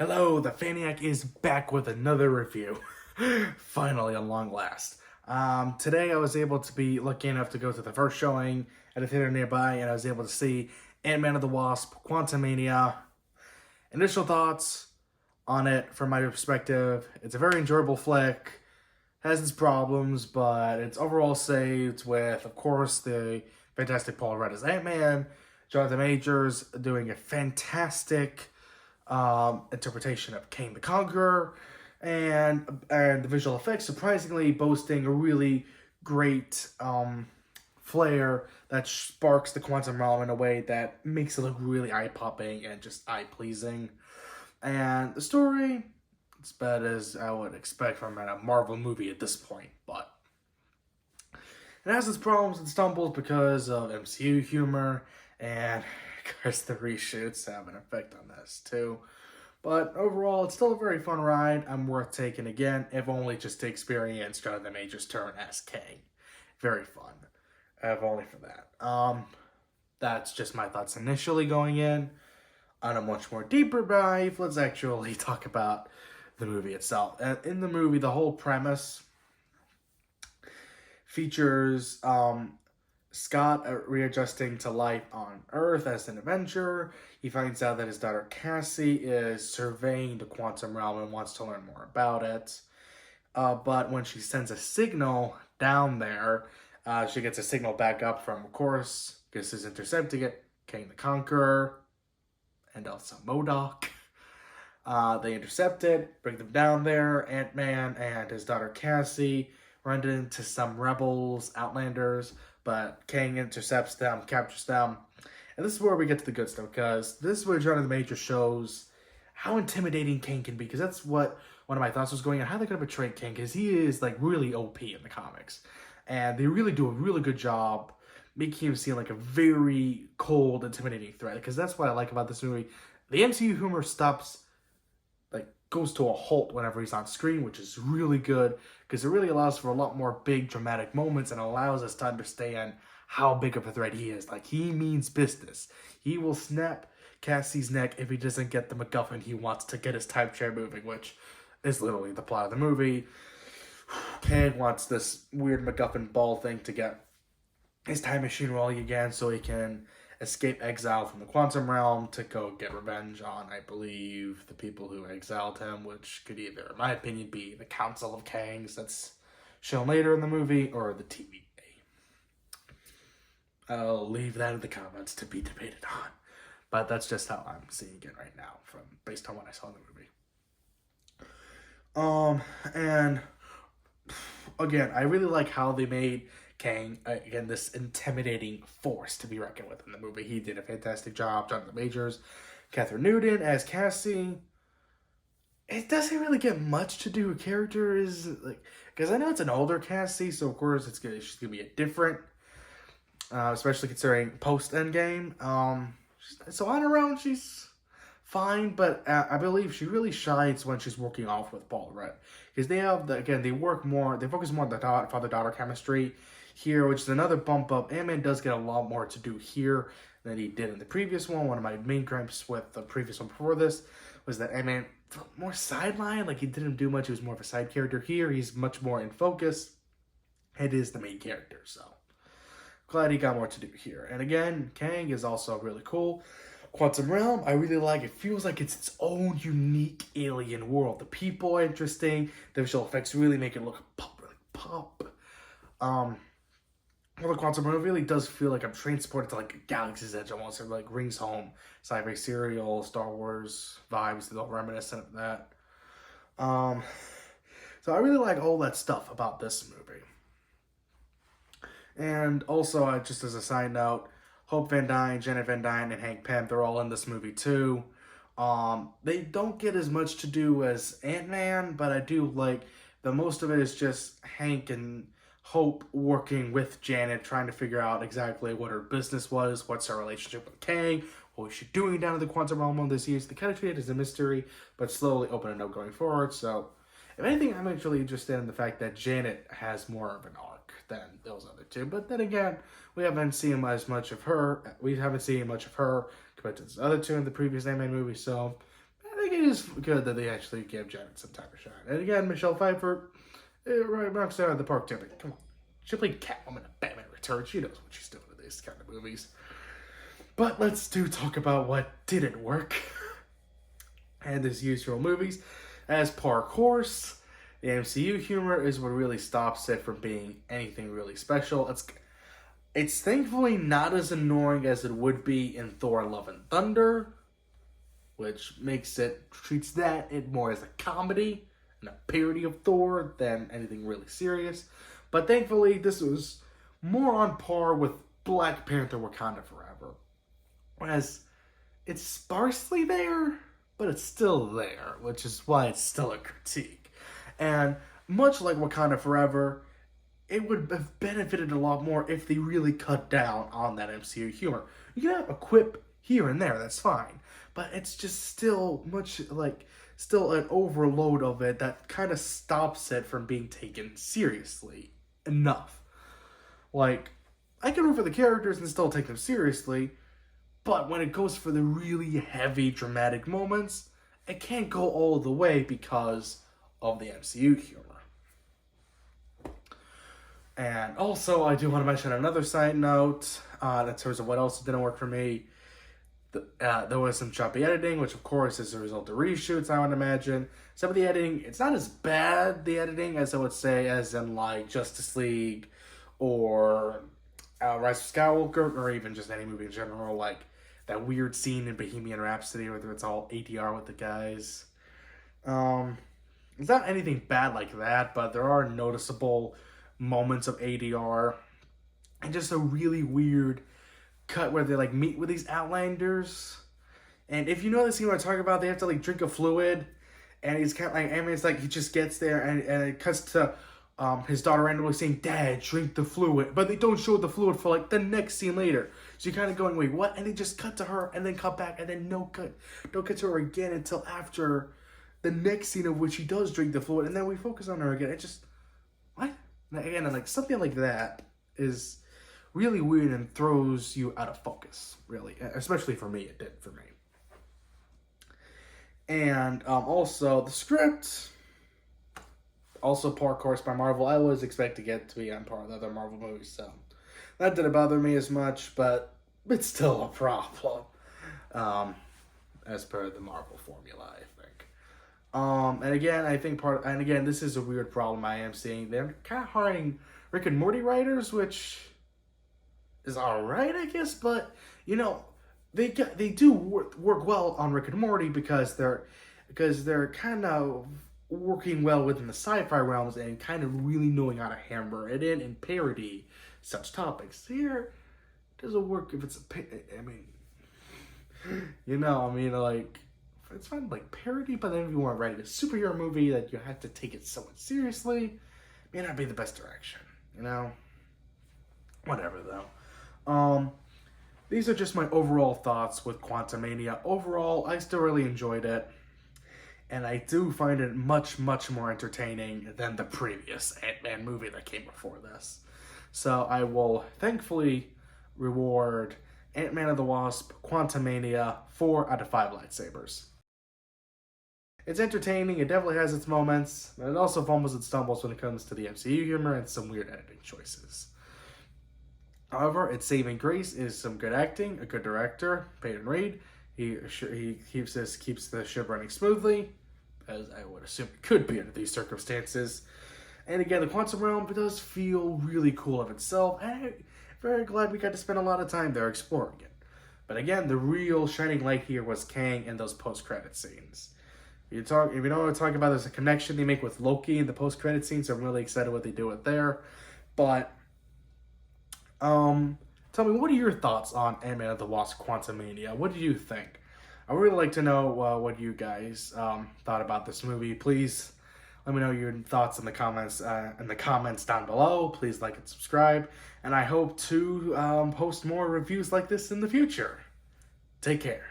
Hello, the Faniac is back with another review. Finally, at long last. Today I was able to be lucky enough to go to the first showing at a theater nearby, and I was able to see Ant-Man and the Wasp, Quantumania. Initial thoughts on it from my perspective: it's a very enjoyable flick, has its problems, but it's overall saved with, of course, the fantastic Paul Rudd as Ant-Man, Jonathan Majors doing a fantastic interpretation of Kang the Conqueror, and the visual effects surprisingly boasting a really great flair that sparks the quantum realm in a way that makes it look really eye-popping and just eye-pleasing. And the story, it's bad as I would expect from a Marvel movie at this point, but it has its problems and stumbles because of MCU humor, and of course the reshoots have an effect on this too. But overall, it's still a very fun ride. I'm worth taking again, if only just to experience Jonathan Majors' turn as Kang. Very fun, if only for that. That's just my thoughts initially going in. On a much more deeper dive, let's actually talk about the movie itself. And in the movie, the whole premise features Scott readjusting to life on Earth as an adventurer. He finds out that his daughter Cassie is surveying the quantum realm and wants to learn more about it. But when she sends a signal down there, she gets a signal back up from, of course, guess is intercepting it, Kang the Conqueror, and also MODOK. They intercept it, bring them down there. Ant-Man and his daughter Cassie run into some rebels, Outlanders, but Kang intercepts them, captures them. And this is where we get to the good stuff, because this is where Jonathan Major shows how intimidating Kang can be, because that's what one of my thoughts was going on. How they're going to portray Kang, because he is like really OP in the comics. And they really do a really good job making him seem like a very cold, intimidating threat, because that's what I like about this movie. The MCU humor goes to a halt whenever he's on screen, which is really good, because it really allows for a lot more big dramatic moments and allows us to understand how big of a threat he is. Like, he means business. He will snap Cassie's neck if he doesn't get the MacGuffin he wants to get his time chair moving, which is literally the plot of the movie. Kang wants this weird MacGuffin ball thing to get his time machine rolling again so he can escape exile from the quantum realm to go get revenge on, I believe, the people who exiled him, which could either, in my opinion, be the Council of Kangs that's shown later in the movie, or the TVA. I'll leave that in the comments to be debated on. But that's just how I'm seeing it right now, based on what I saw in the movie. And again, I really like how they made Kang, again, this intimidating force to be reckoned with in the movie. He did a fantastic job. Jonathan Majors, Catherine Newton as Cassie. It doesn't really get much to do. Her character is like, because I know it's an older Cassie, so of course she's gonna be a different, especially considering post Endgame. So on her own, she's fine, but I believe she really shines when she's working off with Paul Rudd, because they focus more on the father-daughter chemistry here, which is another bump up. Ant-Man does get a lot more to do here than he did in the previous one. One of my main gripes with the previous one before this was that Ant-Man felt more sidelined, like he didn't do much. He was more of a side character. Here, he's much more in focus and is the main character, so glad he got more to do here. And again, Kang is also really cool. Quantum Realm, I really like. It feels like it's its own unique alien world. The people are interesting. The visual effects really make it look pop. The Quantum Realm really does feel like I'm transported to like a galaxy's edge almost. It like rings home. Sci-fi serial, Star Wars vibes, they're all reminiscent of that. So I really like all that stuff about this movie. And also, just as a side note, Hope Van Dyne, Janet Van Dyne, and Hank Pym, they're all in this movie too. They don't get as much to do as Ant-Man, but I do like the most of it is just Hank and Hope working with Janet, trying to figure out exactly what her business was, what's her relationship with Kang, what was she doing down in the quantum realm all this years. They kind of treat it as a mystery, but slowly open it up going forward. So, if anything, I'm actually interested in the fact that Janet has more of an arc than those other two. But then again, we haven't seen as much of her. We haven't seen much of her compared to the other two in the previous Ant-Man movie. So, I think think it is good that they actually give Janet some time to shine. And again, Michelle Pfeiffer, right, knocks it out of the park, too. Come on. She played Catwoman in Batman Returns. She knows what she's doing in these kind of movies. But let's talk about what didn't work. And this usual movies. As par course, the MCU humor is what really stops it from being anything really special. It's thankfully not as annoying as it would be in Thor: Love and Thunder, which treats it more as a comedy and a parody of Thor than anything really serious. But thankfully, this was more on par with Black Panther: Wakanda Forever. Whereas, it's sparsely there, but it's still there, which is why it's still a critique. And much like Wakanda Forever, it would have benefited a lot more if they really cut down on that MCU humor. You can have a quip here and there, that's fine. But it's just still still an overload of it that kind of stops it from being taken seriously enough. Like, I can root for the characters and still take them seriously, but when it goes for the really heavy, dramatic moments, it can't go all the way because of the MCU humor. And also, I do want to mention another side note in terms of what else didn't work for me. There was some choppy editing, which of course is a result of reshoots, I would imagine. Some of the editing, it's not as bad, the editing, as I would say, as in like Justice League or Rise of Skywalker, or even just any movie in general, like that weird scene in Bohemian Rhapsody where it's all ADR with the guys. It's not anything bad like that, but there are noticeable moments of ADR and just a really weird cut where they like meet with these Outlanders. And if you know the scene I'm talking about, they have to like drink a fluid, and he's kind of like, I mean, it's like he just gets there and it cuts to his daughter randomly saying, "Dad, drink the fluid," but they don't show the fluid for like the next scene later. So you're kind of going, wait, what? And they just cut to her and then cut back and then don't cut to her again until after the next scene of which she does drink the fluid, and then we focus on her again. It just, what? And again, like something like that is really weird and throws you out of focus, really. Especially for me, it did for me. And also, the script, also par course by Marvel. I was expecting it to be on par with other Marvel movies, so that didn't bother me as much, but it's still a problem, as per the Marvel formula, I think. And again, this is a weird problem I am seeing. They're kind of hiring Rick and Morty writers, which is alright, I guess, but, you know, they do work well on Rick and Morty because they're kind of working well within the sci-fi realms and kind of really knowing how to hammer it in and parody such topics. Here, it doesn't work if it's like, it's fun, like, parody, but then if you want to write a superhero movie that you have to take it somewhat seriously, may not be the best direction, you know? Whatever, though. These are just my overall thoughts with Quantumania. Overall, I still really enjoyed it, and I do find it much, much more entertaining than the previous Ant-Man movie that came before this. So I will thankfully reward Ant-Man and the Wasp, Quantumania, 4 out of 5 lightsabers. It's entertaining, it definitely has its moments, but it also fumbles and stumbles when it comes to the MCU humor and some weird editing choices. However, its saving grace is some good acting, a good director, Peyton Reed. He keeps the ship running smoothly, as I would assume it could be under these circumstances. And again, the Quantum Realm does feel really cool of itself, and I'm very glad we got to spend a lot of time there exploring it. But again, the real shining light here was Kang and those post-credit scenes. If you know what I'm talking about, there's a connection they make with Loki in the post-credit scenes, so I'm really excited what they do with there. But tell me, what are your thoughts on Ant-Man and the Wasp: Quantumania? What did you think? I would really like to know what you guys thought about this movie. Please let me know your thoughts in the comments down below. Please like and subscribe, and I hope to post more reviews like this in the future. Take care.